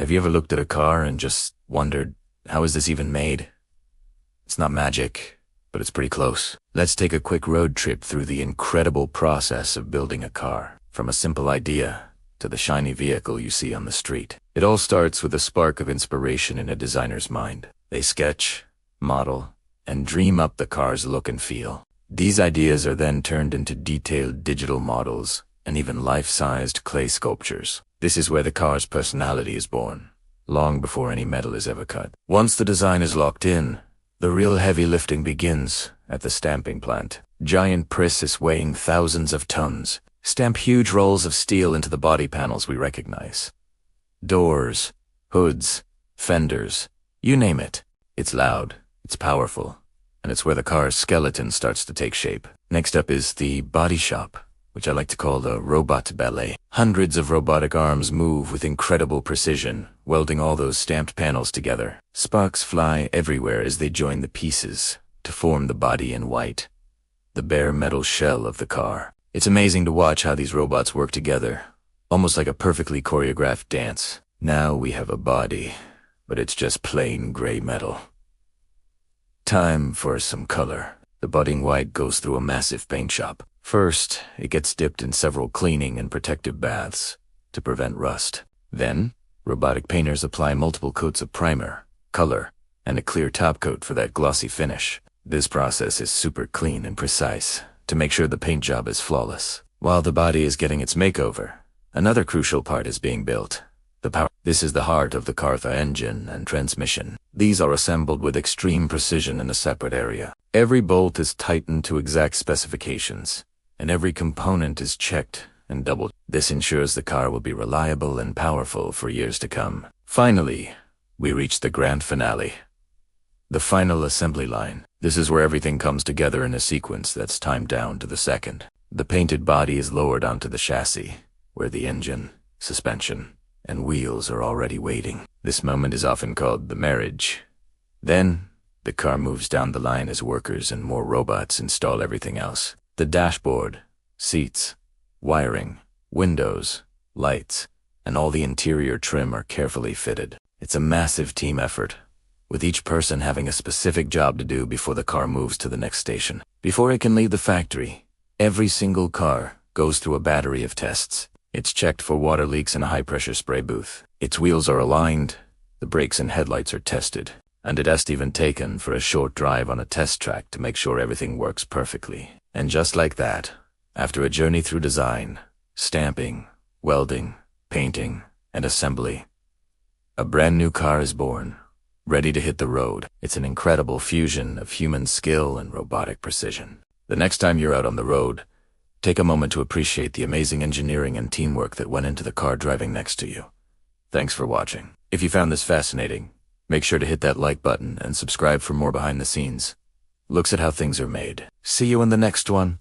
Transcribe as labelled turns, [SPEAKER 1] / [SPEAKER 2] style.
[SPEAKER 1] Have you ever looked at a car and just wondered, how is this even made? It's not magic, but it's pretty close. Let's take a quick road trip through the incredible process of building a car, from a simple idea to the shiny vehicle you see on the street. It all starts with a spark of inspiration in a designer's mind. They sketch, model, and dream up the car's look and feel. These ideas are then turned into detailed digital models and even life-sized clay sculptures. This is where the car's personality is born, long before any metal is ever cut. Once the design is locked in, the real heavy lifting begins at the stamping plant. Giant presses weighing thousands of tons stamp huge rolls of steel into the body panels we recognize. Doors, hoods, fenders, you name it. It's loud, it's powerful, and it's where the car's skeleton starts to take shape. Next up is the body shop, which I like to call the robot ballet. Hundreds of robotic arms move with incredible precision, welding all those stamped panels together. Sparks fly everywhere as they join the pieces to form the body in white, the bare metal shell of the car. It's amazing to watch how these robots work together, almost like a perfectly choreographed dance. Now we have a body, but it's just plain gray metal. Time for some color. The budding white goes through a massive paint shop. First, it gets dipped in several cleaning and protective baths to prevent rust. Then, robotic painters apply multiple coats of primer, color, and a clear top coat for that glossy finish. This process is super clean and precise to make sure the paint job is flawless. While the body is getting its makeover, another crucial part is being built. The power. This is the heart of the Cartha engine and transmission. These are assembled with extreme precision in a separate area. Every bolt is tightened to exact specifications, and every component is checked and doubled. This ensures the car will be reliable and powerful for years to come. Finally, we reach the grand finale. The final assembly line. This is where everything comes together in a sequence that's timed down to the second. The painted body is lowered onto the chassis, where the engine, suspension, and wheels are already waiting. This moment is often called the marriage. Then, the car moves down the line as workers and more robots install everything else. The dashboard, seats, wiring, windows, lights, and all the interior trim are carefully fitted. It's a massive team effort, with each person having a specific job to do before the car moves to the next station. Before it can leave the factory, every single car goes through a battery of tests. It's checked for water leaks in a high-pressure spray booth. Its wheels are aligned, the brakes and headlights are tested, and it has even taken for a short drive on a test track to make sure everything works perfectly. And just like that, after a journey through design, stamping, welding, painting, and assembly, a brand new car is born, ready to hit the road. It's an incredible fusion of human skill and robotic precision. The next time you're out on the road, take a moment to appreciate the amazing engineering and teamwork that went into the car driving next to you. Thanks for watching. If you found this fascinating, make sure to hit that like button and subscribe for more behind the scenes looks at how things are made. See you in the next one.